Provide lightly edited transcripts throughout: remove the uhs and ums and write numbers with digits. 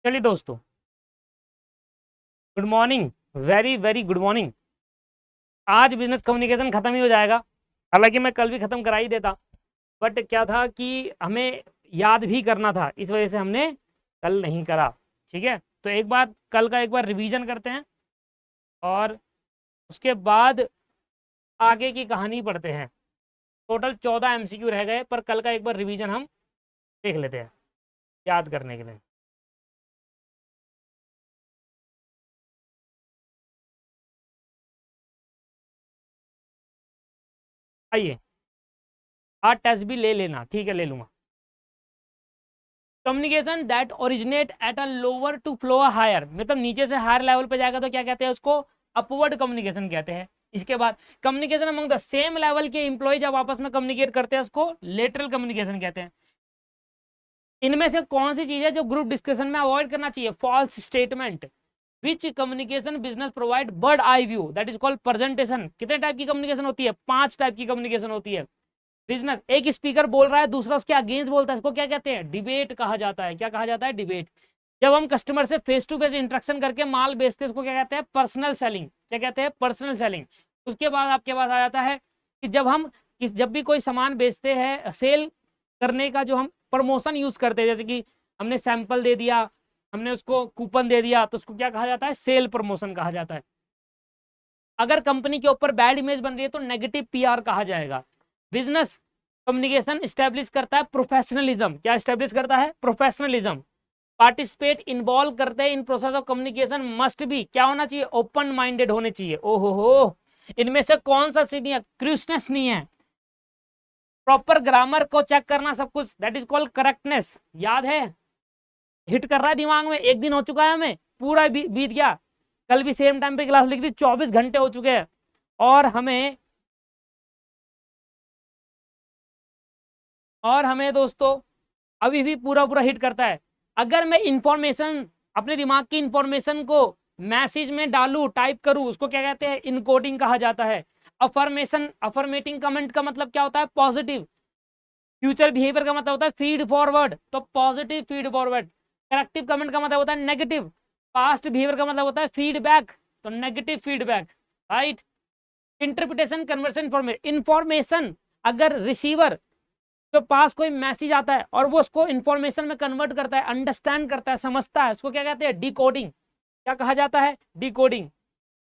चलिए दोस्तों, good morning. Very very good morning. आज बिजनेस कम्युनिकेशन खत्म ही हो जाएगा। हालांकि मैं कल भी खत्म करा ही देता, बट क्या था कि हमें याद भी करना था, इस वजह से हमने कल नहीं करा। ठीक है, तो एक बार कल का एक बार रिवीजन करते हैं और उसके बाद आगे की कहानी पढ़ते हैं। टोटल 14 एमसीक्यू रह गए, पर कल का एक बार रिवीजन हम देख लेते हैं याद करने के लिए। आइए, आज टेस्ट भी ले लेना, ठीक है, ले लूंगा। Communication that originate at a lower to flow higher, मतलब नीचे से हायर लेवल पे जाएगा तो क्या कहते हैं उसको? अपवर्ड कम्युनिकेशन कहते हैं। इसके बाद communication among the same level के इंप्लॉय जब आपस में कम्युनिकेट करते हैं उसको लेटरल कम्युनिकेशन कहते हैं। इनमें से कौन सी चीज है जो ग्रुप डिस्कशन में अवॉइड करना चाहिए? False statement. Which communication business provide bird eye view, that is called presentation. कितने टाइप की कम्युनिकेशन होती है? 5 टाइप की कम्युनिकेशन होती है। बिजनेस, एक स्पीकर बोल रहा है, दूसरा उसके अगेंस्ट बोलता है, इसको क्या कहते हैं? डिबेट कहा जाता है। क्या कहा जाता है? डिबेट। जब हम कस्टमर से फेस टू फेस इंटरेक्शन करके माल बेचते हैं उसको क्या कहते हैं? Personal selling. क्या कहते हैं? Personal selling. उसके बाद आपके पास आ जाता है कि जब भी कोई सामान बेचते हैं, सेल करने का जो हम प्रमोशन यूज करते हैं, जैसे कि हमने सैंपल दे दिया, हमने उसको कूपन दे दिया, तो उसको क्या कहा जाता है? सेल प्रमोशन कहा जाता है। अगर कंपनी के ऊपर बैड इमेज बन रही है तो नेगेटिव पीआर कहा जाएगा। बिजनेस कम्युनिकेशन स्टैब्लिश करता है प्रोफेशनलिज्म। क्या स्टैब्लिश करता है? प्रोफेशनलिज्म। पार्टिसिपेट इन्वॉल्व करते हैं in process of communication must भी क्या होना चाहिए? ओपन माइंडेड होने चाहिए। ओहो हो, इनमें से कौन सा सी नहीं है? क्रूसनेस नहीं है। प्रॉपर ग्रामर को चेक करना सब कुछ, दैट इज कॉल्ड करेक्टनेस। याद है? हिट कर रहा है दिमाग में? एक दिन हो चुका है, हमें पूरा बीत गया। कल भी सेम टाइम पे क्लास लिखी थी, 24 घंटे हो चुके हैं और हमें दोस्तों अभी भी पूरा पूरा हिट करता है। अगर मैं इंफॉर्मेशन, अपने दिमाग की इंफॉर्मेशन को मैसेज में डालू, टाइप करूं, उसको क्या कहते हैं? इनकोडिंग कहा जाता है। अफर्मेशन, अफर्मेटिंग कमेंट का मतलब क्या होता है? पॉजिटिव। फ्यूचर बिहेवियर का मतलब होता है फीड फॉरवर्ड, तो positive feed forward. Corrective comment का मतलब होता है नेगेटिव। पास्ट बिहेवियर का मतलब होता है फीडबैक, तो negative feedback. Right. Interpretation, conversion, information. अगर रिसीवर जो पास कोई मैसेज आता है और वो उसको इंफॉर्मेशन में कन्वर्ट करता है, अंडरस्टैंड करता है, समझता है, उसको क्या कहते हैं? डिकोडिंग। क्या कहा जाता है? डिकोडिंग।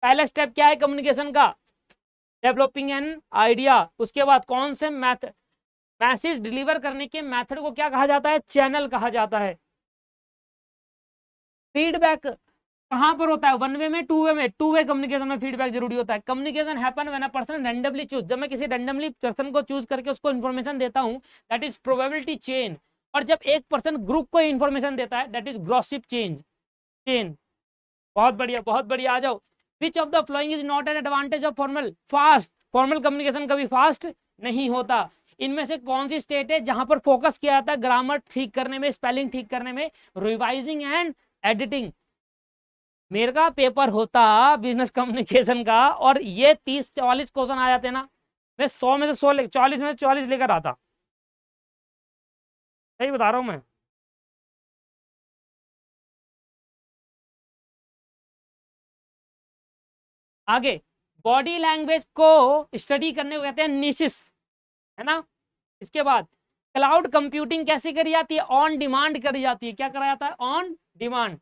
पहला स्टेप क्या है कम्युनिकेशन का? Developing an idea. उसके बाद कौन से मैसेज डिलीवर करने के मेथड को क्या कहा जाता है? चैनल कहा जाता है। फीडबैक कहां पर होता है? वन वे में, टू वे में? टू वे कम्युनिकेशन में फीडबैक जरूरी होता है। Communication happen when a person randomly choose, जब मैं किसी रैंडमली पर्सन को चूज करके उसको इन्फॉर्मेशन देता हूं, दैट इज प्रोबेबिलिटी चेन। और जब एक पर्सन ग्रुप को इन्फॉर्मेशन देता है, दैट इज ग्रॉसिप चेन। बहुत बढ़िया, बहुत बढ़िया, आ जाओ। Which of the following is not an advantage of formal? Fast. Formal communication कभी फास्ट नहीं होता। इनमें से कौन सी स्टेट है जहां पर फोकस किया जाता है ग्रामर ठीक करने में, स्पेलिंग ठीक करने में? Revising and editing. मेरे का पेपर होता बिजनेस कम्युनिकेशन का और ये 30-44 क्वेश्चन आ जाते ना, मैं 100 में से 100, 40 में से 44 लेकर आता। सही बता रहा हूँ मैं। आगे, बॉडी लैंग्वेज को स्टडी करने को कहते हैं निशिस, है ना। इसके बाद क्लाउड कंप्यूटिंग कैसे करी जाती है? ऑन डिमांड करी जाती है। क्या करा जाता है? On demand.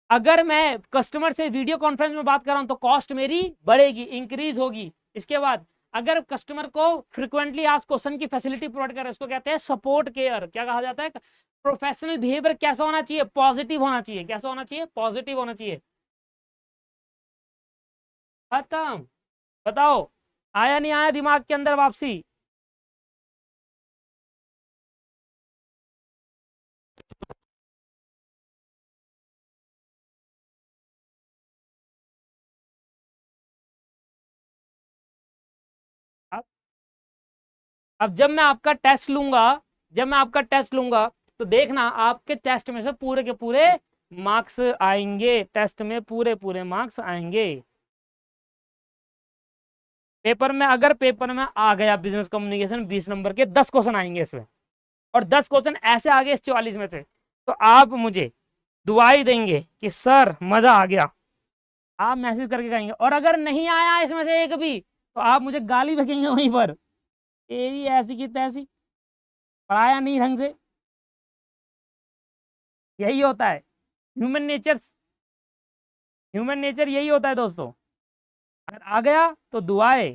अगर मैं कस्टमर से वीडियो कॉन्फ्रेंस में बात कर रहा हूं तो कॉस्ट मेरी बढ़ेगी, इंक्रीज होगी। इसके बाद अगर कस्टमर को फ्रिक्वेंटली आस्क क्वेश्चन की फैसिलिटी प्रोवाइड करें, इसको कहते हैं सपोर्ट केयर। क्या कहा जाता है? प्रोफेशनल बिहेवियर कैसा होना चाहिए? पॉजिटिव होना चाहिए। कैसा होना चाहिए? पॉजिटिव होना चाहिए। खत्म। बताओ, आया नहीं आया दिमाग के अंदर वापसी? अब अब जब मैं आपका टेस्ट लूंगा तो देखना आपके टेस्ट में से पूरे के पूरे मार्क्स आएंगे। टेस्ट में पूरे पूरे मार्क्स आएंगे। पेपर में आ गया बिजनेस कम्युनिकेशन 20 नंबर के 10 क्वेश्चन आएंगे इसमें, और 10 क्वेश्चन ऐसे आ गए इस 44 में से, तो आप मुझे दुआई देंगे कि सर मजा आ गया, आप मैसेज करके कहेंगे। और अगर नहीं आया इसमें से एक भी तो आप मुझे गाली बकेंगे वहीं पर, तेरी ऐसी की तैसी, पढ़ाया नहीं ढंग से। यही होता है ह्यूमन नेचर, ह्यूमन नेचर यही होता है दोस्तों। अगर आ गया तो दुआएं,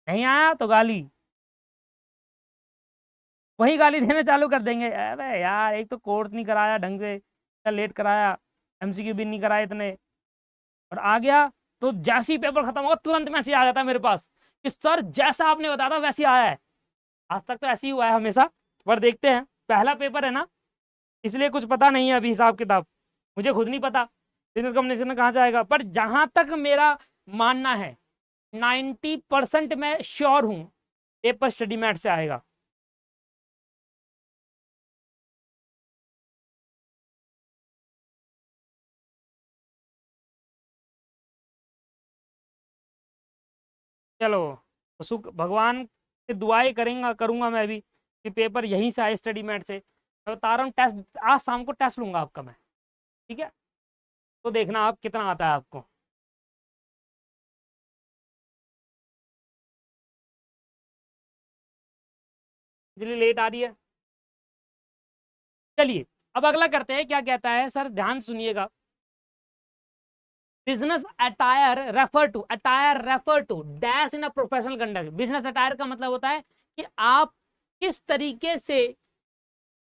नहीं आया तो गाली, वही गाली देना चालू कर देंगे। अबे यार एक तो कोर्स नहीं कराया ढंग से, इतना लेट कराया, एमसीक्यू भी नहीं कराए इतने, और आ गया तो जैसे ही पेपर खत्म होगा तुरंत मैसेज आ जाता है मेरे पास कि सर जैसा आपने बताया था वैसे ही आया है। आज तक तो ऐसे ही हुआ है हमेशा, पर देखते हैं, पहला पेपर है ना, इसलिए कुछ पता नहीं है अभी हिसाब किताब, मुझे खुद नहीं पता बिजनेस कम्युनिकेशन में कहाँ जाएगा। पर जहां तक मेरा मानना है 90% मैं श्योर हूं पेपर स्टडी मैट से आएगा। चलो तो सुख भगवान से दुआएं करेंगे, करूंगा मैं भी कि पेपर यहीं से आए स्टडी मैट से। मैं बता रहा हूँ टेस्ट आज शाम को टेस्ट लूंगा आपका मैं, ठीक है, तो देखना आप कितना आता है आपको। इसलिए लेट आ रही है। चलिए अब अगला करते हैं, क्या कहता है सर, ध्यान सुनिएगा। Business attire refer to dash in a professional conduct. Business attire का मतलब होता है कि आप किस तरीके से,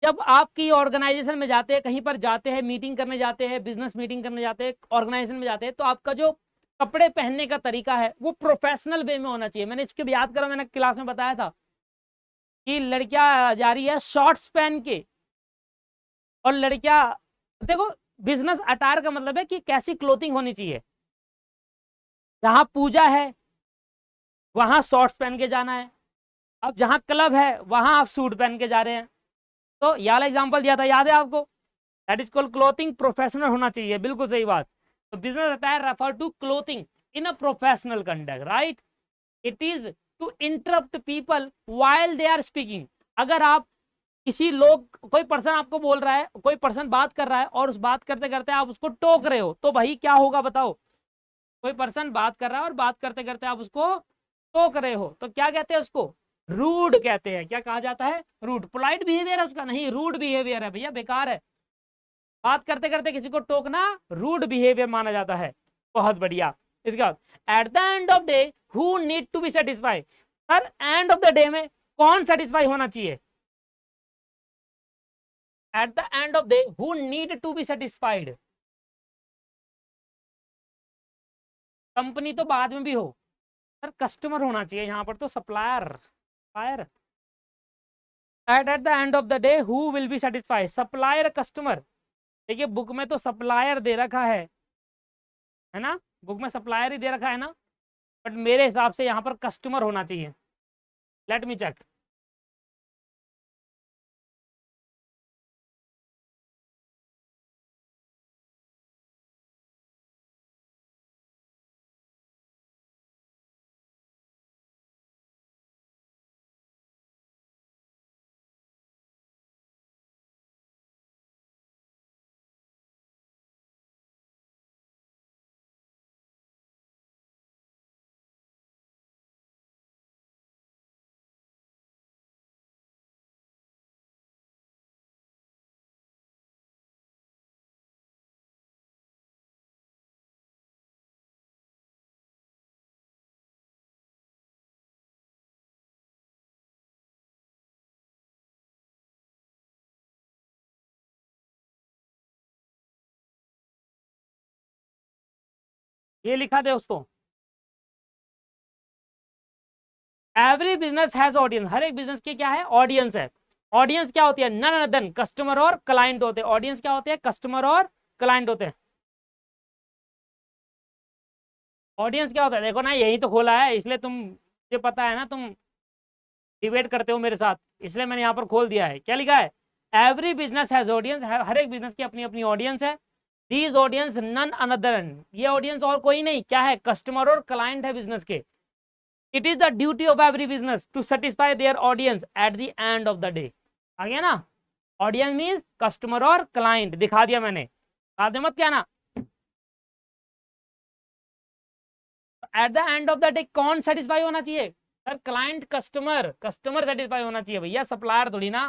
जब आपकी ऑर्गेनाइजेशन में जाते हैं, कहीं पर जाते हैं, मीटिंग करने जाते हैं, बिजनेस मीटिंग करने जाते हैं, ऑर्गेनाइजेशन में जाते हैं, तो आपका जो कपड़े पहनने का तरीका है वो प्रोफेशनल वे में होना चाहिए। मैंने इसके भी याद करा, मैंने क्लास में बताया था कि लड़कियां जा रही है शॉर्ट्स पहन के, और लड़कियां, देखो बिजनेस अटायर का मतलब है कि कैसी क्लोथिंग होनी चाहिए। जहां पूजा है वहां शॉर्ट्स पहन के जाना है, अब जहां क्लब है वहां आप सूट पहन के जा रहे हैं। तो ये वाला एग्जांपल दिया था, याद है आपको? That is called clothing professional होना चाहिए, बिल्कुल सही बात। तो business attire refer to clothing in a professional conduct, right. It is to interrupt people while they are speaking. अगर आप किसी लोग, कोई पर्सन आपको बोल रहा है, कोई पर्सन बात कर रहा है और उस बात करते करते आप उसको टोक रहे हो, तो भाई क्या होगा बताओ? कोई पर्सन बात कर रहा है और बात करते करते आप उसको टोक रहे हो तो क्या कहते हैं उसको? रूड कहते हैं। क्या कहा जाता है? रूड। पोलाइट बिहेवियर है उसका नहीं, रूड बिहेवियर है भैया, बेकार है। बात करते करते किसी को टोकना रूड बिहेवियर माना जाता है। बहुत बढ़िया। इसके बाद at the end of day who need to be satisfy. Sir end of the day में कौन सेटिस्फाई होना चाहिए? At the end of day who need to be satisfied. Company तो बाद में भी हो, सर कस्टमर होना चाहिए यहाँ पर, तो supplier, supplier. Eight the end of the day who will be satisfied, supplier customer. देखिए बुक में तो सप्लायर दे रखा है ना, बुक में सप्लायर ही दे रखा है ना, बट मेरे हिसाब से यहाँ पर कस्टमर होना चाहिए। Let me check. ये लिखा दे दोस्तों, एवरी बिजनेस हैज ऑडियंस। हर एक बिजनेस की क्या है? ऑडियंस है। ऑडियंस क्या होती है? नन अदर देन कस्टमर और क्लाइंट होते हैं। ऑडियंस क्या होते हैं? कस्टमर और क्लाइंट होते हैं। ऑडियंस क्या होता है? देखो ना यही तो खोला है, इसलिए तुम, मुझे पता है ना तुम डिबेट करते हो मेरे साथ, इसलिए मैंने यहाँ पर खोल दिया है। क्या लिखा है? Every business has audience. हर एक बिजनेस की अपनी अपनी ऑडियंस है। दीज ऑडियंस नन अनदर, ये ऑडियंस और कोई नहीं, क्या है? कस्टमर और क्लाइंट है बिजनेस के। It is the duty of every business to satisfy their audience at the end of the day. आ गया ना? ऑडियंस मीन्स कस्टमर और क्लाइंट, दिखा दिया मैंने। आधे मत क्या ना। At the end of the day कौन सेटिस्फाई होना चाहिए sir? Client, customer. Customer satisfy होना चाहिए भैया, सप्लायर थोड़ी ना।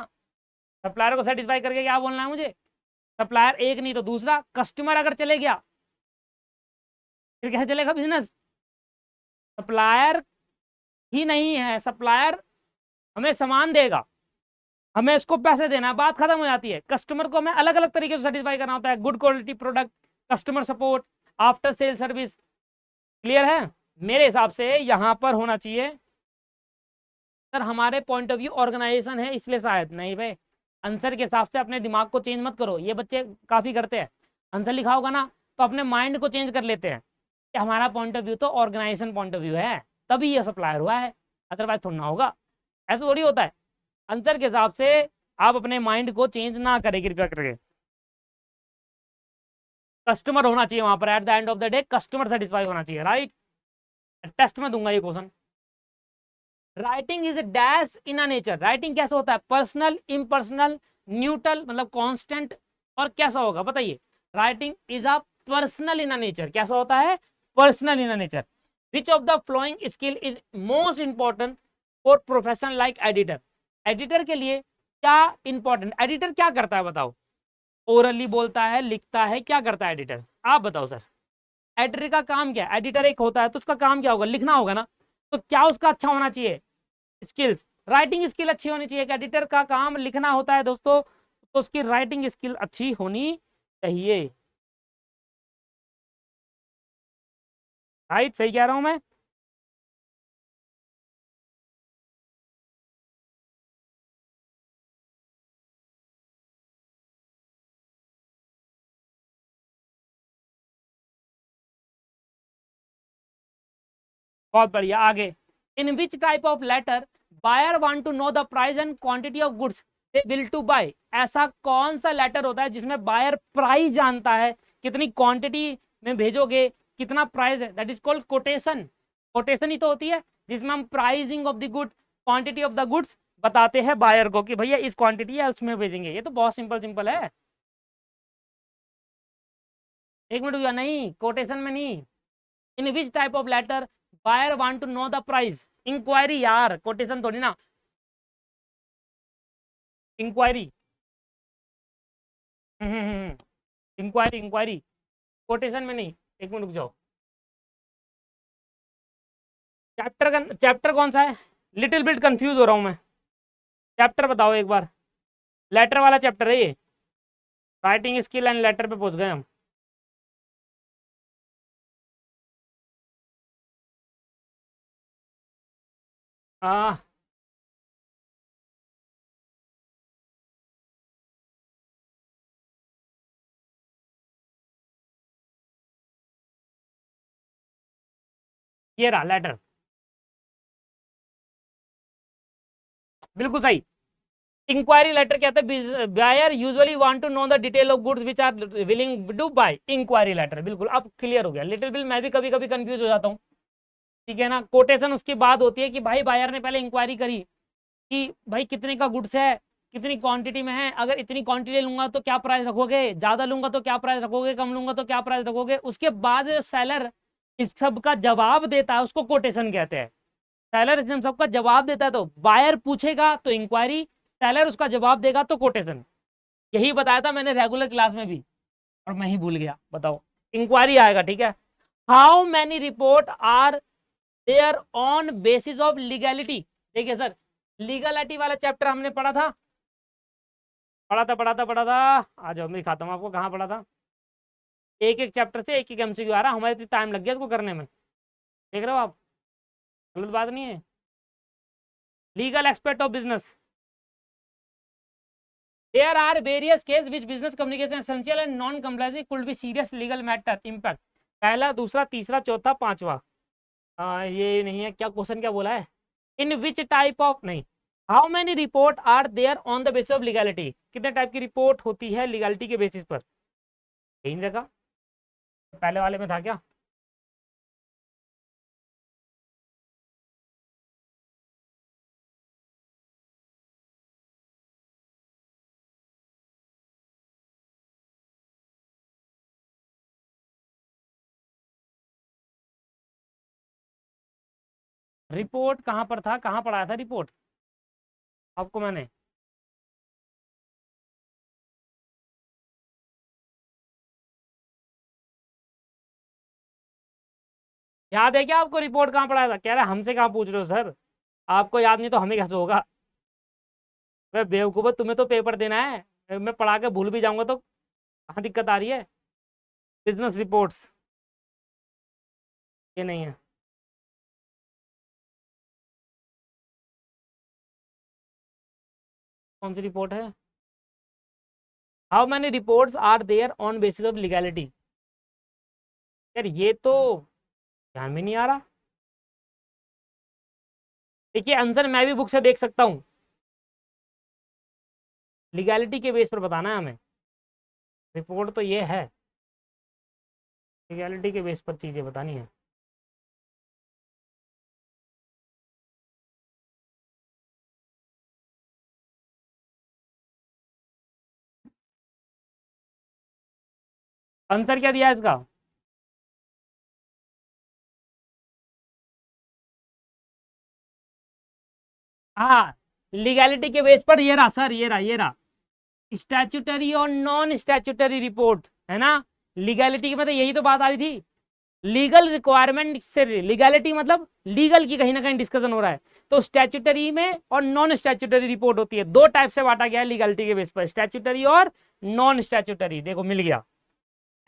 सप्लायर को सेटिस्फाई करके क्या बोलना है मुझे? सप्लायर एक नहीं तो दूसरा। कस्टमर अगर चले गया फिर कैसे चलेगा बिजनेस? सप्लायर ही नहीं है, सप्लायर हमें सामान देगा, हमें इसको पैसे देना है, बात खत्म हो जाती है। कस्टमर को हमें अलग अलग तरीके से सेटिस्फाई करना होता है, good quality product, customer support, after sale service. Clear है? मेरे हिसाब से यहां पर होना चाहिए सर, हमारे पॉइंट ऑफ व्यू ऑर्गेनाइजेशन है इसलिए शायद नहीं भाई। आंसर के हिसाब से अपने दिमाग को चेंज मत करो, ये बच्चे काफी करते हैं। आंसर लिखा होगा ना तो अपने माइंड को चेंज कर लेते हैं कि हमारा पॉइंट ऑफ व्यू तो ऑर्गेनाइजेशन पॉइंट ऑफ व्यू है, तभी ये सप्लायर हुआ है, अदरवाइज थोड़ा ना होगा। ऐसा थोड़ी होता है। आंसर के हिसाब से आप अपने माइंड को चेंज ना करें कृपया करके। कस्टमर होना चाहिए वहां पर, eight the end of the day customer satisfy होना चाहिए, राइट? टेस्ट में दूंगा ये question. Writing is dash in a nature. Writing कैसा होता है? पर्सनल, इम्पर्सनल, न्यूट्रल, मतलब कांस्टेंट, और कैसा होगा बताइए? Writing is a personal in a nature. कैसा होता है? Personal in a nature. Which of the flowing skill is most important for profession like editor? Editor के लिए क्या इंपॉर्टेंट? एडिटर क्या करता है बताओ? ओरली बोलता है, लिखता है, क्या करता है एडिटर? आप बताओ सर। एडिटर का काम क्या है? एडिटर एक होता है तो उसका काम क्या होगा? लिखना होगा ना। तो क्या उसका अच्छा होना चाहिए? स्किल्स, राइटिंग स्किल अच्छी होनी चाहिए। एडिटर का काम लिखना होता है दोस्तों, तो उसकी राइटिंग स्किल अच्छी होनी चाहिए। राइट, सही कह रहा हूं मैं? बहुत बढ़िया, आगे। In which type of letter buyer want to know the price and quantity of goods they will to buy? ऐसा कौन सा लेटर होता है जिसमें बायर प्राइस जानता है, कितनी क्वांटिटी में भेजोगे, कितना प्राइस है? That is called quotation. Quotation ही तो होती है जिसमें हम pricing of the good, quantity of the goods बताते हैं बायर को कि भैया इस क्वांटिटी है उसमें भेजेंगे। ये तो बहुत सिंपल सिंपल है। एक मिनट हुआ नहीं, कोटेशन में नहीं। In which type of letter buyer want to know the price? Enquiry यार, कोटेशन थोड़ी ना। इंक्वायरी, इंक्वायरी, इंक्वायरी, कोटेशन में नहीं। एक मिनट रुक जाओ। चैप्टर का चैप्टर कौन सा है? लिटिल बिट कंफ्यूज हो रहा हूं मैं। चैप्टर बताओ एक बार। लेटर वाला चैप्टर है ये। राइटिंग स्किल एंड लेटर पे पहुंच गए हम। हाँ, ये रहा लेटर। बिल्कुल सही। इंक्वायरी लेटर कहते हैं buyer usually want to know the detail of goods which are willing to buy. Inquiry letter, बिल्कुल अब क्लियर हो गया। लिटिल बिल मैं भी कभी कभी कंफ्यूज हो जाता हूँ। ठीक है ना? कोटेशन उसकी बात होती है कि भाई बायर ने पहले इंक्वायरी करी कि भाई कितने का गुड्स है, कितनी क्वांटिटी में है, अगर इतनी क्वांटिटी लूंगा तो क्या प्राइस रखोगे, ज्यादा लूंगा तो क्या प्राइस रखोगे, कम लूंगा तो क्या प्राइस रखोगे। उसके बाद सेलर इस सब का जवाब देता है, उसको कोटेशन कहते हैं। सेलर इन सबका जवाब देता है तो बायर पूछेगा तो इंक्वायरी, सेलर उसका जवाब देगा तो कोटेशन। यही बताया था मैंने रेगुलर क्लास में भी, और मैं ही भूल गया। बताओ, इंक्वायरी आएगा, ठीक है। How many report are there on basis of legality? देखिए सर, लीगलिटी वाला चैप्टर हमने पढ़ा था, पढ़ा था। आ जाओ मैं दिखाता हूँ आपको कहाँ पढ़ा था। एक एक चैप्टर से एक एक एमसीक्यू आ रहा, हमारे इतनी टाइम लग गया इसको करने में। देख रहे हो आप? गलत बात नहीं है। Legal expect of business. There are various cases which business communication essential and non-compliance could be serious legal matter impact। पहला, दूसरा, तीसरा, चौथा, पांचवा। ये नहीं है क्या? क्वेश्चन क्या बोला है? इन विच टाइप ऑफ नहीं, how many report are there on the basis of legality? कितने टाइप की रिपोर्ट होती है लीगैलिटी के बेसिस पर? यही नहीं देखा? पहले वाले में था क्या? रिपोर्ट कहाँ पर था, कहाँ पढ़ाया था रिपोर्ट आपको मैंने? याद है क्या आपको रिपोर्ट कहाँ पढ़ाया था? कह रहे हमसे कहाँ पूछ रहे हो सर, आपको याद नहीं तो हमें कैसे होगा? वे बेवकूफ, तुम्हें तो पेपर देना है, मैं पढ़ा के भूल भी जाऊंगा तो कहाँ दिक्कत आ रही है? बिजनेस रिपोर्ट्स ये नहीं है। कौन सी रिपोर्ट है? How many reports are there on basis of legality? यार ये तो ध्यान में नहीं आ रहा। देखिए आंसर मैं भी बुक से देख सकता हूँ, लीगैलिटी के बेस पर बताना है हमें। रिपोर्ट तो ये है, लीगैलिटी के बेस पर चीजें बतानी है। आंसर क्या दिया है इसका? हाँ, लीगैलिटी के बेस पर ये रहा सर, ये रहा स्टैट्यूटरी और नॉन स्टैट्यूटरी रिपोर्ट, है ना? लीगैलिटी की मतलब यही तो बात आ रही थी, लीगल रिक्वायरमेंट से लीगैलिटी मतलब लीगल की कहीं ना कहीं डिस्कशन हो रहा है। तो स्टैट्यूटरी में और नॉन स्टैट्यूटरी रिपोर्ट होती है, दो टाइप से बांटा गया है लीगैलिटी के बेस पर, स्टैट्यूटरी और नॉन स्टैट्यूटरी। देखो मिल गया,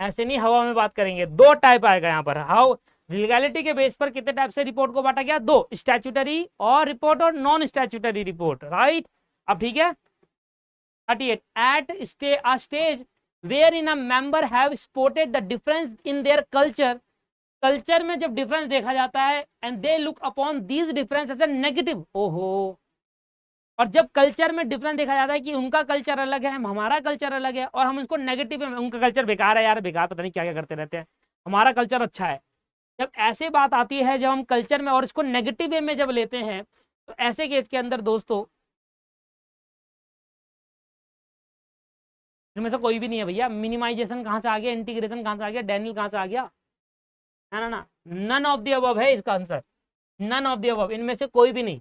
ऐसे नहीं हवा में बात करेंगे, दो टाइप आएगा यहाँ पर। हाउ लीगैलिटी के बेस पर कितने टाइप से रिपोर्ट को बांटा गया? दो, स्टैट्यूटरी और रिपोर्ट और नॉन स्टैट्यूटरी रिपोर्ट, राइट? अब ठीक है। 38 at a stage wherein a member have spotted the difference in their culture, culture में जब डिफरेंस देखा जाता है and they look upon these difference as a negative, ओहो, और जब कल्चर में डिफरेंस देखा जाता है कि उनका कल्चर अलग है, हमारा कल्चर अलग है, और हम उसको नेगेटिव में, उनका कल्चर बेकार है यार, बेकार पता नहीं क्या क्या करते रहते हैं, हमारा कल्चर अच्छा है, जब ऐसे बात आती है, जब हम कल्चर में और इसको नेगेटिव वे में जब लेते हैं, तो ऐसे केस के अंदर दोस्तों इनमें से कोई भी नहीं है भैया। मिनिमाइजेशन कहाँ से आ गया, इंटीग्रेशन कहाँ से आ गया, डैनियल कहाँ से आ गया? ना ना ना, नन ऑफ द अबव है इसका answer, none of the above, इनमें से कोई भी नहीं।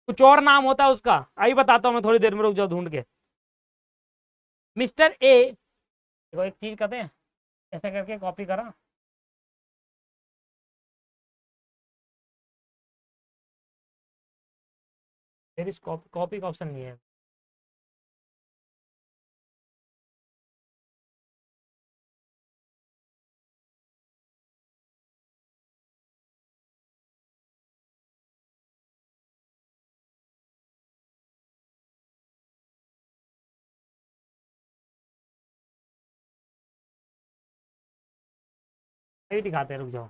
कुछ और नाम होता है उसका, आई बताता हूँ मैं थोड़ी देर में, रुक जाओ ढूंढ के। मिस्टर ए, देखो एक चीज कहते हैं, ऐसे करके कॉपी करा, फिर इस कॉपी का ऑप्शन नहीं है। अभी दिखाते हैं, रुक जाओ।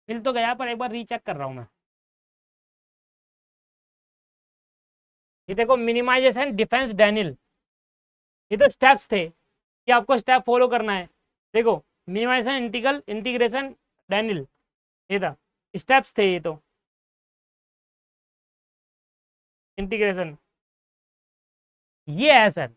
मिल तो गया, पर एक बार रीचेक कर रहा हूँ मैं। ये देखो, मिनिमाइजेशन, डिफेंस, डैनियल, ये तो स्टेप्स थे कि आपको स्टेप फॉलो करना है। देखो, मिनिमाइजेशन, इंटीग्रल, इंटीग्रेशन, डैनियल, ये था, स्टेप्स थे ये तो। इंटीग्रेशन ये है sir,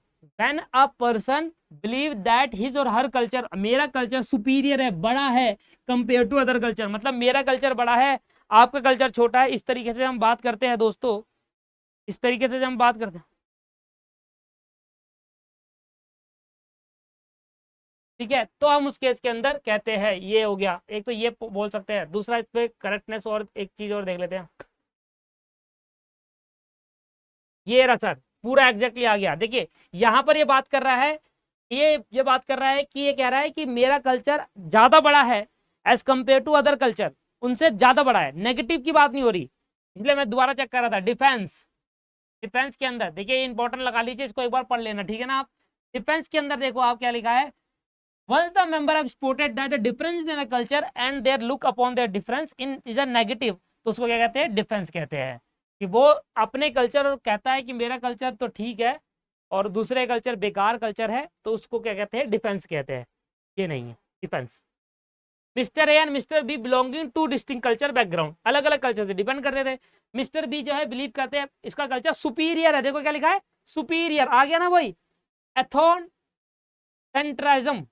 when a person believe that his और हर कल्चर, मेरा कल्चर सुपीरियर है, बड़ा है कंपेयर टू अदर कल्चर, मतलब मेरा कल्चर बड़ा है, आपका कल्चर छोटा है, इस तरीके से हम बात करते हैं दोस्तों, इस तरीके से जब हम बात करते हैं, ठीक है, तो हम उस केस के अंदर कहते हैं, ये हो गया एक, तो ये बोल सकते हैं। दूसरा इस पे करेक्टनेस, और एक चीज और देख लेते हैं, ये रहा सर, पूरा एग्जैक्टली आ गया। देखिए यहां पर ये बात कर रहा है, ये बात कर रहा है कि ये कह रहा है कि मेरा कल्चर ज्यादा बड़ा है as compare to other culture, उनसे ज्यादा बड़ा है, नेगेटिव की बात नहीं हो रही, इसलिए मैं दोबारा चेक कर रहा था। डिफेंस, डिफेंस के अंदर देखिए, इंपॉर्टेंट लगा लीजिए, इसको एक बार पढ़ लेना, ठीक है ना आप? डिफेंस के अंदर देखो आप क्या लिखा है, once the member have spotted that a difference in a culture and their look upon their difference in is a negative, तो उसको क्या कहते हैं, डिफेंस कहते हैं। कि वो अपने कल्चर और कहता है कि मेरा कल्चर तो ठीक है और दूसरे कल्चर बेकार कल्चर है, तो उसको क्या कहते हैं, डिफेंस कहते हैं। ये नहीं है defence. Mister A and mister B belonging to distinct culture background, अलग अलग कल्चर से डिपेंड करते थे। मिस्टर बी जो है बिलीव करते हैं इसका कल्चर सुपीरियर है, देखो क्या लिखा है, सुपीरियर, आ गया ना वही, एथोन सेंट्रिज्म,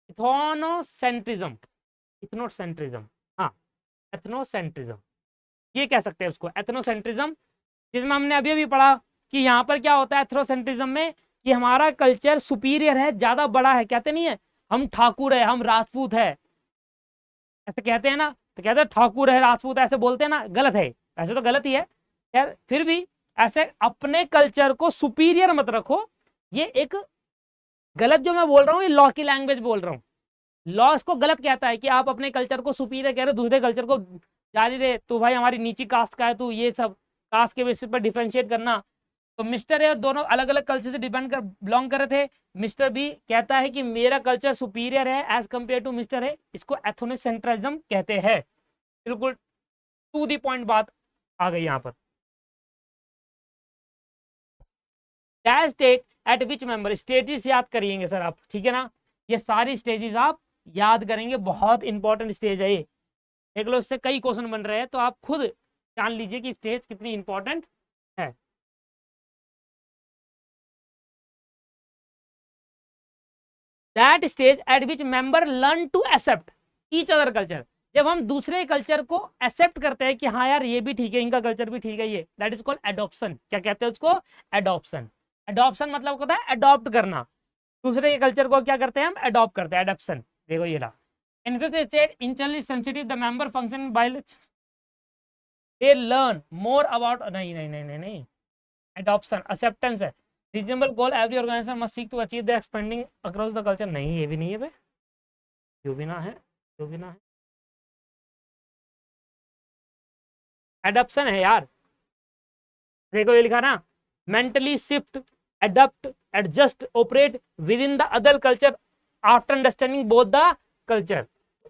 इथोनोसेंट्रिज्म, इथनोसेंट्रिज्म, हाँ एथनोसेंट्रिज्म, ये कह सकते हैं उसको एथनोसेंट्रिज्म। जिसमें हमने अभी अभी पढ़ा कि यहाँ पर क्या होता है एथनोसेंट्रिज्म में, कि हमारा कल्चर सुपीरियर है, ज्यादा बड़ा है, कहते नहीं है हम ठाकुर है, हम राजपूत है, ऐसे कहते हैं ना, तो कहते हैं ठाकुर है राजपूत, ऐसे बोलते हैं ना, गलत है, ऐसे तो गलत ही है यार, फिर भी ऐसे अपने कल्चर को सुपीरियर मत रखो, ये एक गलत जो मैं बोल रहा हूँ, ये लॉ की लैंग्वेज बोल रहा हूँ। लॉ इसको गलत कहता है कि आप अपने कल्चर को सुपीरियर कह रहे हो, दूसरे कल्चर को जारी रहे, तो भाई हमारी नीची कास्ट का है, तो ये सब कास्ट के बेसिस पर डिफरेंशिएट करना। तो मिस्टर ए और दोनों अलग अलग कल्चर से डिपेंड कर बिलोंग कर रहे थे। मिस्टर बी कहता है कि मेरा कल्चर सुपीरियर है as compare to mister A, इसको एथोनिसेंट्रिज्म कहते हैं। बिल्कुल टू दी पॉइंट बात आ गई यहाँ पर। That state eight which member, stages याद करिएंगे सर आप, ठीक है ना, ये सारी स्टेजेस आप याद करेंगे, बहुत इंपॉर्टेंट स्टेज है ये, देख लो इससे कई क्वेश्चन बन रहे हैं, तो आप खुद जान लीजिए कि स्टेज कितनी इंपॉर्टेंट है। That stage at which member learn to accept each other culture, जब हम दूसरे कल्चर को एक्सेप्ट करते हैं कि हाँ यार ये भी ठीक है, इनका कल्चर भी ठीक है, ये दैट इज कॉल्ड एडॉप्शन। क्या कहते हैं उसको, एडॉप्शन। एडॉप्शन मतलब होता है अडॉप्ट करना, दूसरे के कल्चर को क्या करते हैं हम, अडॉप्ट करते हैं, एडॉप्शन। देखो ये रहा। In fifth stage intelligence sensitive the member function by they learn more about, नहीं नहीं नहीं नहीं नहीं, एडॉप्शन एक्सेप्टेंस है। Reasonable goal every organisation must seek to achieve the expending across the culture, नहीं ये भी नहीं है बे, जो भी ना है, जो भी ना है, एडॉप्शन है यार। देखो ये लिखा ना, mentally shift, adopt, adjust, operate with in the other culture after understanding both the culture,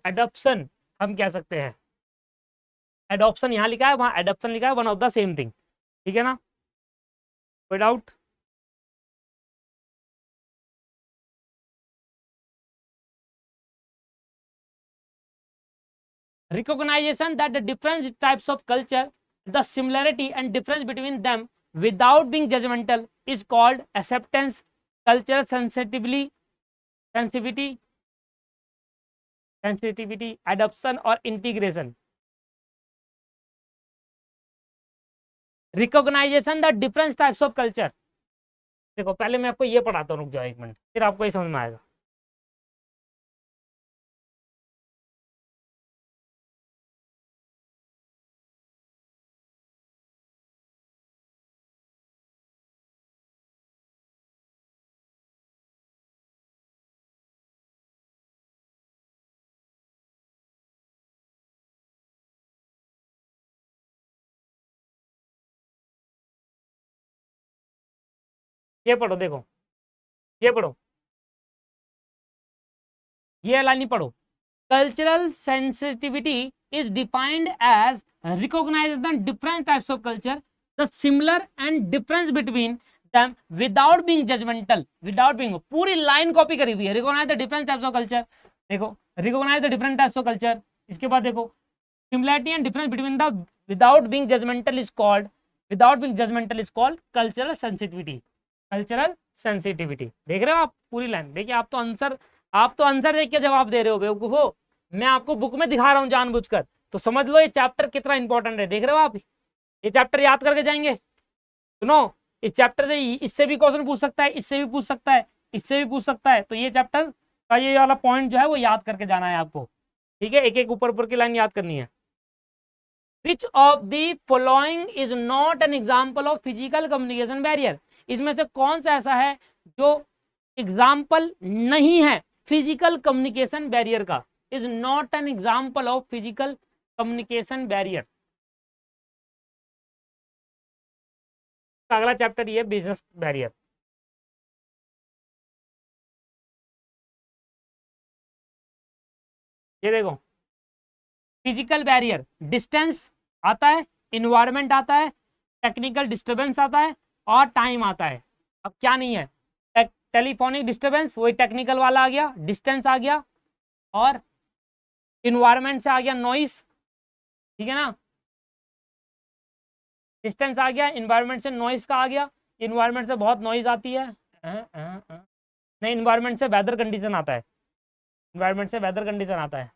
adoption हम कह सकते हैं। एडॉप्शन यहाँ लिखा है, वहां एडॉप्शन लिखा है, one of the same thing, ठीक है ना, कोई doubt. Recognition that the different types of culture, the similarity and difference between them without being judgmental is called acceptance, cultural sensitivity, adoption और integration. Recognition the different types of culture, देखो पहले मैं आपको ये पढ़ाता हूँ, रुक जाओ एक मिनट, फिर आपको ये समझ में आएगा। ये पढ़ो, देखो ये पढ़ो, ये लाइन पढ़ो। Cultural sensitivity is defined as recognise the different types of culture, the similar and difference between them without being judgmental, without being, पूरी लाइन कॉपी करी हुई है, recognise the different types of culture, देखो recognise the different types of culture, इसके बाद देखो similarity and difference between the without being judgmental is called, without being judgmental is called cultural sensitivity, cultural sensitivity. देख रहे हो आप पूरी line, देखिए आप तो आंसर देख के जवाब दे रहे हो बेवकूफो, मैं आपको बुक में दिखा रहा हूँ जानबूझकर, तो समझ लो ये चैप्टर कितना इंपॉर्टेंट है। देख रहे हो आप, ये चैप्टर याद करके जाएंगे, सुनो इस चैप्टर से इससे भी क्वेश्चन पूछ सकता है, इससे भी पूछ सकता है, इससे भी पूछ सकता है, तो ये चैप्टर का ये वाला पॉइंट जो है वो याद करके जाना है आपको, ठीक है, एक एक ऊपर ऊपर की लाइन याद करनी है। Which of the following is not an example of physical communication barrier, इसमें से कौन सा ऐसा है जो एग्जाम्पल नहीं है फिजिकल कम्युनिकेशन बैरियर का, is not an example of physical communication barrier. अगला चैप्टर ये बिजनेस बैरियर, ये देखो, फिजिकल बैरियर, डिस्टेंस आता है, इन्वायरमेंट आता है, टेक्निकल डिस्टरबेंस आता है, और टाइम आता है। अब क्या नहीं है, टेलीफोनिक डिस्टरबेंस वही टेक्निकल वाला आ गया, डिस्टेंस आ गया, और इन्वायरमेंट से आ गया नॉइस, ठीक है ना, डिस्टेंस आ गया, इन्वायरमेंट से नॉइस का आ गया, इन्वायरमेंट से बहुत नॉइज आती है, नहीं, इन्वायरमेंट से वेदर कंडीशन आता है, इन्वायरमेंट से वेदर कंडीशन आता है।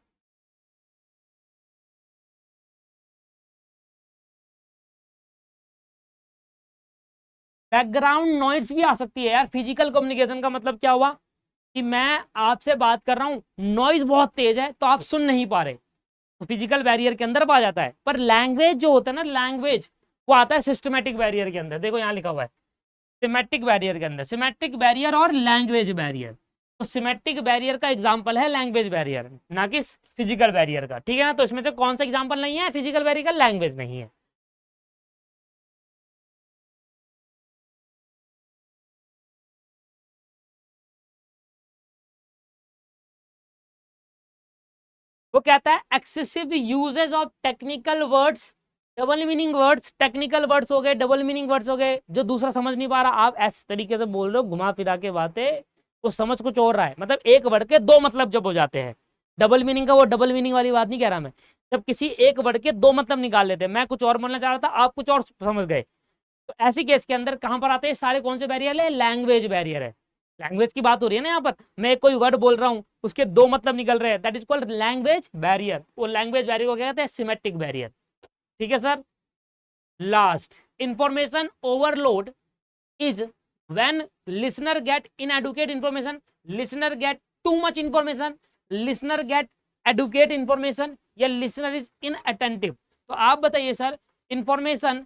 बैकग्राउंड नॉइज भी आ सकती है यार। फिजिकल कम्युनिकेशन का मतलब क्या हुआ कि मैं आपसे बात कर रहा हूँ, नॉइज बहुत तेज है तो आप सुन नहीं पा रहे, तो फिजिकल बैरियर के अंदर आ जाता है। पर लैंग्वेज जो होता है ना, लैंग्वेज वो आता है सिस्टमेटिक बैरियर के अंदर। देखो यहाँ लिखा हुआ है सिमेट्रिक बैरियर के अंदर, सिमेट्रिक बैरियर और लैंग्वेज बैरियर। तो सिमेट्रिक बैरियर का एग्जांपल है लैंग्वेज बैरियर, ना कि फिजिकल बैरियर का, ठीक है ना। तो इसमें से कौन सा एग्जांपल नहीं है फिजिकल बैरियर का, लैंग्वेज नहीं है। वो कहता है excessive usage of technical words, double meaning words, technical words हो गए, डबल मीनिंग वर्ड्स हो गए, जो दूसरा समझ नहीं पा रहा, आप ऐसे तरीके से बोल रहे हो घुमा फिरा के बातें, वो समझ कुछ और रहा है। मतलब एक वर्ड के दो मतलब जब हो जाते हैं, डबल मीनिंग का, वो डबल मीनिंग वाली बात नहीं कह रहा मैं, जब किसी एक वर्ड के दो मतलब निकाल लेते हैं, मैं कुछ और बोलना चाह रहा था, आप कुछ और समझ गए, तो ऐसी केस के अंदर कहां पर आते हैं सारे, कौन से बैरियर है, लैंग्वेज बैरियर है। लैंग्वेज की बात हो रही है ना यहाँ पर, मैं कोई वर्ड बोल रहा हूँ उसके दो मतलब निकल रहे हैं, that is called language barrier. वो लैंग्वेज बैरियर को क्या कहते हैं, सिमेट्रिक बैरियर, ठीक है sir. Last, information overload is when listener get inadequate information, listener get too much information, listener get adequate information, या listener is inattentive। तो आप बताइए सर, इंफॉर्मेशन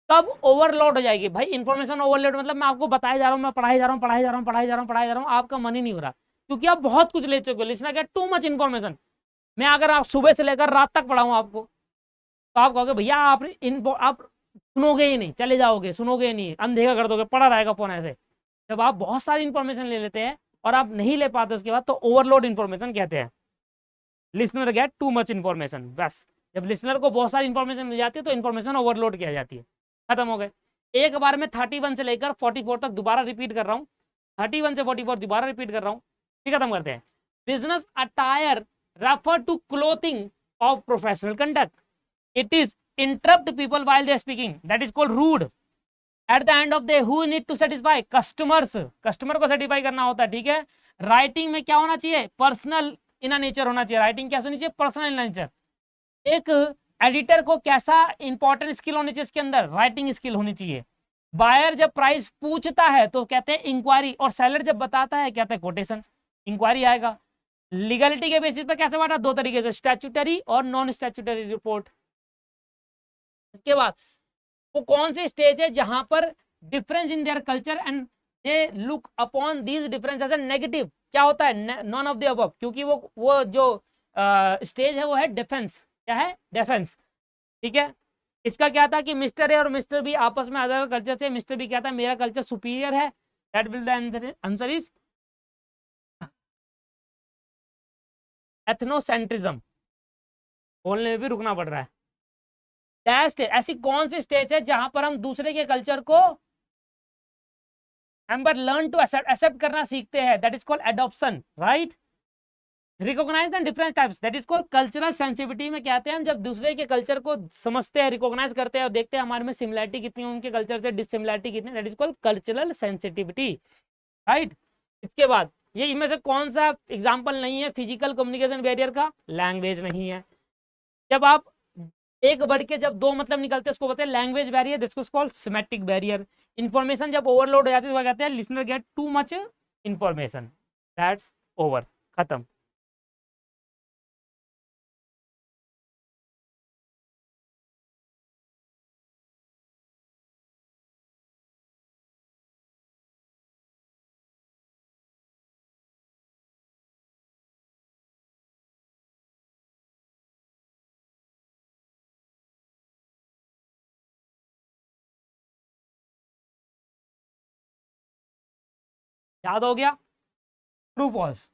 कब ओवरलोड हो जाएगी? भाई इंफॉर्मेशन ओवरलोड मतलब मैं आपको बताया जा रहा हूँ, मैं पढ़ाई जा रहा हूँ, पढ़ाई जा रहा हूँ, पढ़ाई जा रहा हूँ, पढ़ाई जा रहा हूँ, आपका मन ही नहीं हो रहा, क्योंकि आप बहुत कुछ ले चुके हो। Listener gate too much information. मैं अगर आप सुबह से लेकर रात तक पढ़ाऊँ आपको, तो आप कहोगे भैया आप सुनोगे ही नहीं, चले जाओगे, सुनोगे ही नहीं, अनदेखा कर दोगे, पड़ा रहेगा फोन ऐसे। जब आप बहुत सारी इंफॉर्मेशन ले लेते हैं और आप नहीं ले पाते उसके बाद, तो ओवरलोड इंफॉर्मेशन कहते हैं। Listener gate too much information, बस जब लिसनर को बहुत सारी इंफॉर्मेशन मिल जाती है तो इंफॉर्मेशन ओवरलोड किया जाती है। खत्म हो गए। एक बार में 31 से लेकर 44 तक दोबारा रिपीट कर रहा हूँ, 31 से 44 दोबारा रिपीट कर रहा हूँ, फिर खत्म करते हैं। Business attire refer to clothing of professional conduct, it is interrupt people while they are speaking, that is called rude। at the end of the who need to satisfy customers, customer को satisfy करना होता है, ठीक है। Writing में क्या होना चाहिए, पर्सनल इन नेचर होना चाहिए। राइटिंग क्या होनी चाहिए, पर्सनल इन नेचर। एक एडिटर को कैसा इंपॉर्टेंट स्किल होनी चाहिए इसके अंदर, राइटिंग स्किल होनी चाहिए। बायर जब प्राइस पूछता है तो कहते हैं इंक्वायरी, और सेलर जब बताता है कहते हैं कोटेशन। इंक्वायरी आएगा। लीगलिटी के बेसिस पर कैसे बांटा, दो तरीके से, स्टैट्यूटरी और नॉन स्टैट्यूटरी रिपोर्ट। इसके बाद वो कौन सी स्टेज है जहां पर difference in their culture and they look upon these difference as a negative, क्या होता है, नॉन ऑफ द अबव। क्योंकि वो जो स्टेज है वो है डिफेंस, क्या है, डिफेंस, ठीक है। इसका क्या था कि मिस्टर ए और मिस्टर बी आपस में अलग कल्चर से, मिस्टर बी क्या था, मेरा कल्चर सुपीरियर है, that will the answer is ethnocentrism. बोलने में भी रुकना पड़ रहा है। टेस्ट, ऐसी कौन सी स्टेज है जहां पर हम दूसरे के कल्चर को एम्बर लर्न टू एक्सेप्ट करना सीखते हैं, that is called adoption, right. Recognise the different types, that is called cultural sensitivity में कहते हैं हम जब दूसरे के कल्चर को समझते हैं, रिकॉग्नाइज करते हैं और देखते हैं हमारे में सिमिलरिटी कितनी है उनके कल्चर से, डिसिमिलरिटी कितनी, that is called cultural sensitivity, right. इसके बाद ये इनमें से कौन सा एग्जाम्पल नहीं है फिजिकल कम्युनिकेशन बैरियर का, लैंग्वेज नहीं है। जब आप एक वर्ड के जब दो मतलब निकलते हैं उसको कहते हैं language barrier, this is called symmetric barrier. Information जब ओवरलोड हो जाती है तो कहते हैं listener gate too much information, that's over, खत्म। याद हो गया, ट्रू फॉल्स।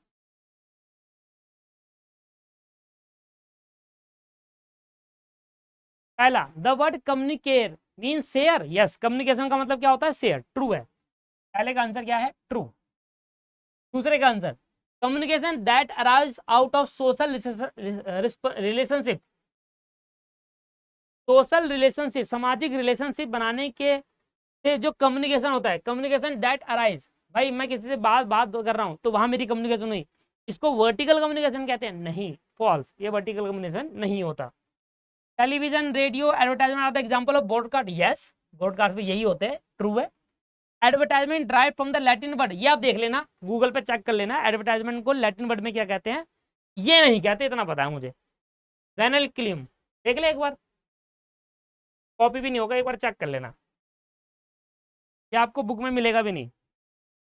पहला, the word communicate mean share, yes communication का मतलब क्या होता है, शेयर, ट्रू है, पहले का आंसर क्या है, ट्रू। दूसरे का answer, communication that arise out of social relationship, social relationship सामाजिक रिलेशनशिप बनाने के से जो कम्युनिकेशन होता है, कम्युनिकेशन दैट अराइज, भाई मैं किसी से बात बात कर रहा हूं तो वहां मेरी कम्युनिकेशन हुई, इसको वर्टिकल कम्युनिकेशन कहते हैं, नहीं फॉल्स, ये वर्टिकल कम्युनिकेशन नहीं होता। Television radio advertisement are the example of broadcast, yes broadcast भी यही होते हैं, ट्रू है। Advertisement drive from the Latin word, ये आप देख लेना गूगल पे चेक कर लेना, एडवर्टाइजमेंट को लैटिन वर्ड में क्या कहते हैं, ये नहीं कहते, इतना पता है मुझे। वेनल क्लीम, देख ले एक बार, कॉपी भी नहीं होगा, एक बार चेक कर लेना, ये आपको बुक में मिलेगा भी नहीं,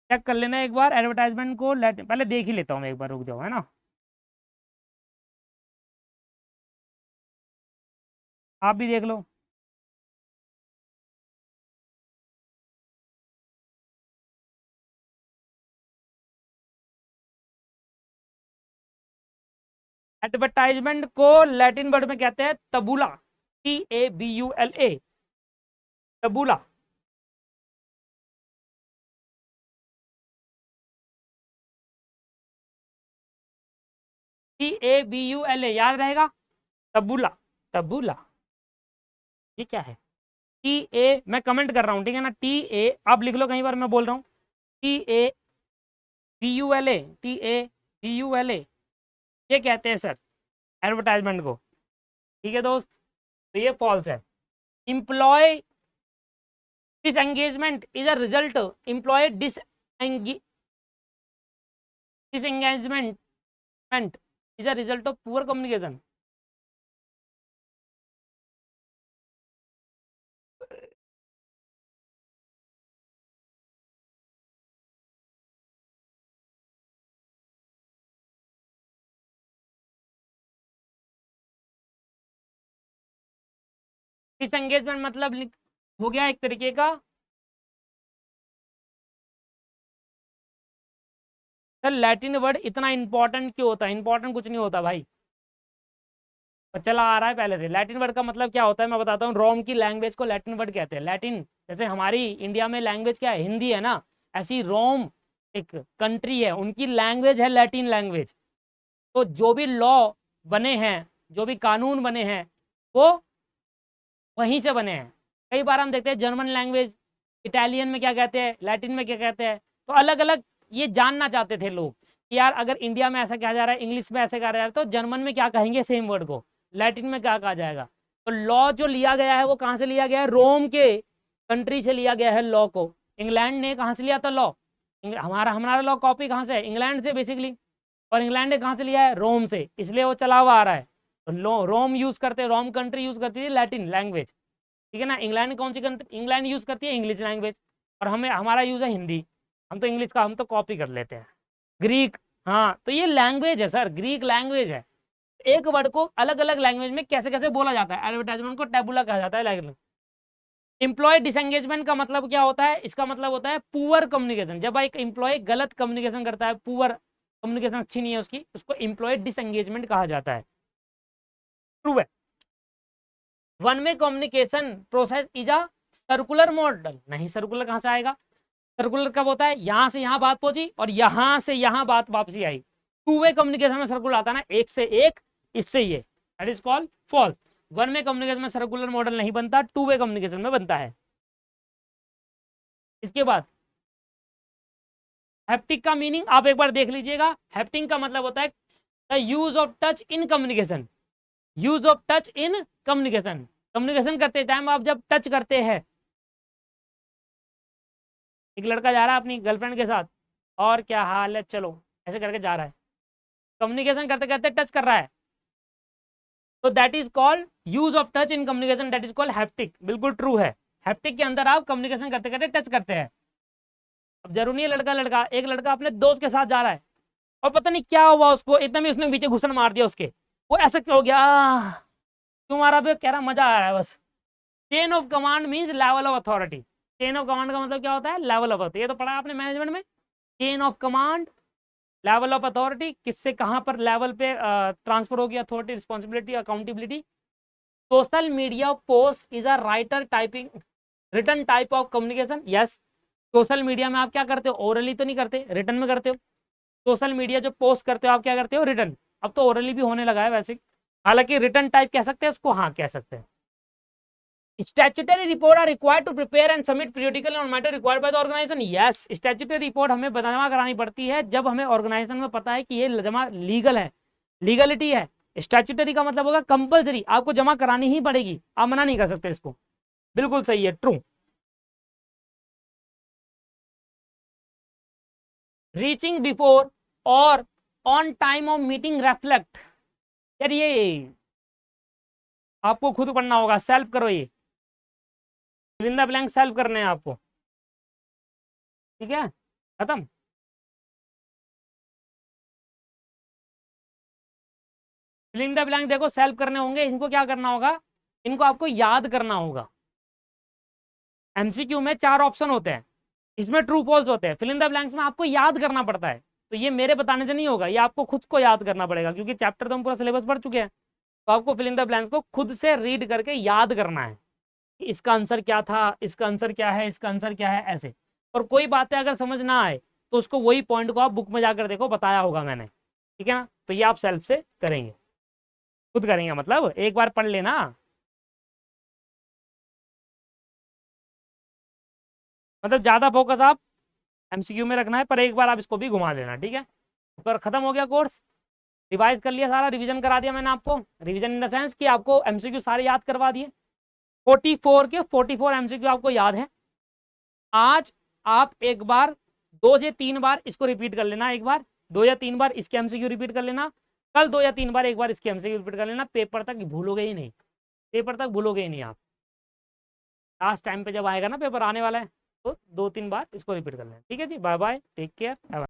चेक कर लेना एक बार एडवर्टाइजमेंट को लैटिन, पहले देख ही लेता हूँ मैं एक बार, रुक जाओ, है ना, आप भी देख लो। एडवर्टाइजमेंट को लैटिन वर्ड में कहते हैं तबूला, TABULA, तबूला। TABULA याद रहेगा, तबूला, तबूला, ये क्या है, मैं कमेंट कर रहा हूँ, ठीक है ना, आप लिख लो, कई बार मैं बोल रहा हूँ, TABULA, ये कहते हैं सर एडवर्टाइजमेंट को, ठीक है दोस्त, तो ये फॉल्स है। Employ disengagement is a result, employ disengagement is a result of poor communication, disengagement मतलब हो गया एक तरीके का, सर लैटिन वर्ड इतना इंपॉर्टेंट क्यों होता है, इंपॉर्टेंट कुछ नहीं होता भाई, और चला आ रहा है पहले से। लैटिन वर्ड का मतलब क्या होता है मैं बताता हूँ, रोम की लैंग्वेज को लैटिन वर्ड कहते हैं। लैटिन जैसे हमारी इंडिया में लैंग्वेज क्या है, हिंदी है ना, ऐसी रोम एक कंट्री है, उनकी लैंग्वेज है लैटिन लैंग्वेज। तो जो भी लॉ बने हैं, जो भी कानून बने हैं, वो वहीं से बने हैं। कई बार हम देखते हैं जर्मन लैंग्वेज, इटालियन में क्या कहते हैं, लैटिन में क्या कहते हैं, तो अलग अलग ये जानना चाहते थे लोग कि यार अगर इंडिया में ऐसा कहा जा रहा है, इंग्लिश में ऐसे कहा जा रहा है, तो जर्मन में क्या कहेंगे सेम वर्ड को, लैटिन में क्या कहा जाएगा। तो लॉ जो लिया गया है वो कहाँ से लिया गया है, रोम के कंट्री से लिया गया है लॉ को। इंग्लैंड ने कहाँ से लिया था लॉ, हमारा हमारा लॉ कॉपी कहाँ से है, इंग्लैंड से बेसिकली, और इंग्लैंड ने कहाँ से लिया है, रोम से, इसलिए वो चला हुआ आ रहा है। तो रोम यूज करते, रोम कंट्री यूज करती थी लैटिन लैंग्वेज, ठीक है ना। इंग्लैंड कौन सी कंट्री, इंग्लैंड यूज करती है इंग्लिश लैंग्वेज, और हमें हमारा यूज है हिंदी, हम तो इंग्लिश का हम तो कॉपी कर लेते हैं। ग्रीक, हाँ तो ये लैंग्वेज है सर, ग्रीक लैंग्वेज है। एक वर्ड को अलग अलग लैंग्वेज में कैसे कैसे बोला जाता है, एडवर्टाइजमेंट को टैबुला कहा जाता है लैंग्वेज। एम्प्लॉय डिसएंगेजमेंट का मतलब क्या होता है, इसका मतलब होता है पुअर कम्युनिकेशन, जब एक एम्प्लॉय गलत कम्युनिकेशन करता है, पुअर कम्युनिकेशन अच्छी नहीं है उसकी, उसको एम्प्लॉय डिसएंगेजमेंट कहा जाता है, ट्रू है। One way communication process is a circular model, नहीं सर्कुलर कहां से आएगा, सर्कुलर कब होता है, यहां से यहां बात पहुंची और यहां से यहां बात वापसी आई। टू वे कम्युनिकेशन में सर्कुलर आता है ना, एक से एक, इससे ये, that is called false. One way communication में सर्कुलर मॉडल नहीं बनता, टू वे कम्युनिकेशन में बनता है। इसके बाद हैप्टिक का मीनिंग आप एक बार देख लीजिएगा। हैप्टिक का मतलब होता है the use of touch in communication, use of touch in communication, communication करते टाइम आप जब टच करते हैं, एक लड़का जा रहा है अपनी गर्लफ्रेंड के साथ, और क्या हाल है चलो ऐसे करके जा रहा है, कम्युनिकेशन करते करते टच कर रहा है, तो that is called use of touch in communication, that is called haptic, बिल्कुल ट्रू है। हैप्टिक के अंदर आप कम्युनिकेशन करते करते टच करते हैं। अब जरूरी नहीं है लड़का लड़का, एक लड़का अपने दोस्त के साथ जा रहा है और पता नहीं क्या हुआ उसको, इतना में उसने पीछे घुसन मार दिया उसके, वो ऐसा क्यों हो गया, तुम्हारा भी कह रहा मजा आ रहा है बस। Chain of command means level of authority, chain of command का मतलब क्या होता है, लेवल ऑफ अथॉरिटी, ये तो पढ़ा आपने मैनेजमेंट में। Chain of command, level of authority, किससे कहां पर लेवल पे ट्रांसफर होगी authority, responsibility, accountability, social media post is a writer typing written type of communication. Yes, social media में आप क्या करते हो, ओरली तो नहीं करते, रिटन में करते हो। सोशल मीडिया जो पोस्ट करते हो आप क्या करते हो, रिटन। अब तो ओरली भी होने लगा है वैसे, हालांकि रिटन टाइप कह सकते हैं उसको, हाँ कह सकते हैं। Statutory report are required to prepare and submit periodically on matter required by the organisation. Yes, statutory report हमें जमा करानी पड़ती है जब हमें ऑर्गेनाइजेशन में पता है कि ये जमा लीगल है, लीगलिटी है। स्टैट्यूटरी का मतलब होगा कंपलसरी, आपको जमा करानी ही पड़ेगी, आप मना नहीं कर सकते इसको। बिल्कुल सही है, ट्रू। रीचिंग बिफोर और on time of meeting reflect. यार ये आपको खुद पढ़ना होगा, सेल्फ करो, ये fill in the blank self करने हैं आपको, ठीक है, खत्म। फिल इन द ब्लैंक देखो सेल्फ करने होंगे, इनको क्या करना होगा, इनको आपको याद करना होगा। एमसीक्यू में 4 ऑप्शन होते हैं, इसमें ट्रू फॉल्स होते हैं, फिल इन द ब्लैंक्स में आपको याद करना पड़ता है। तो ये मेरे बताने से नहीं होगा, ये आपको खुद को याद करना पड़ेगा, क्योंकि चैप्टर तो हम पूरा सिलेबस पढ़ चुके हैं। तो आपको फिल इन द ब्लैंक्स को खुद से रीड करके याद करना है, इसका आंसर क्या था, इसका आंसर क्या है, इसका आंसर क्या है, ऐसे। और कोई बातें अगर समझ ना आए तो उसको वही पॉइंट को आप बुक में जाकर देखो, बताया होगा मैंने, ठीक है ना। तो ये आप सेल्फ से करेंगे, खुद करेंगे, मतलब एक बार पढ़ लेना। मतलब ज्यादा फोकस आप एमसीक्यू में रखना है, पर एक बार आप इसको भी घुमा लेना, ठीक है। पर खत्म हो गया कोर्स, रिवाइज कर लिया सारा, रिवीजन करा दिया मैंने आपको, रिवीजन इन द सेंस कि आपको एमसीक्यू सारे याद करवा दिए। 44 के 44 एमसीक्यू आपको याद है। आज आप एक बार 2 या 3 बार इसको रिपीट कर लेना, एक बार 2 या 3 बार इसके एमसीक्यू रिपीट कर लेना, कल 2 या 3 बार एक बार इसके एमसीक्यू रिपीट कर लेना, पेपर तक भूलोगे ही नहीं, पेपर तक भूलोगे ही नहीं आप। लास्ट टाइम पे जब आएगा ना पेपर आने वाला है, तो 2-3 बार इसको रिपीट कर लेना, ठीक है जी। Bye bye, take care.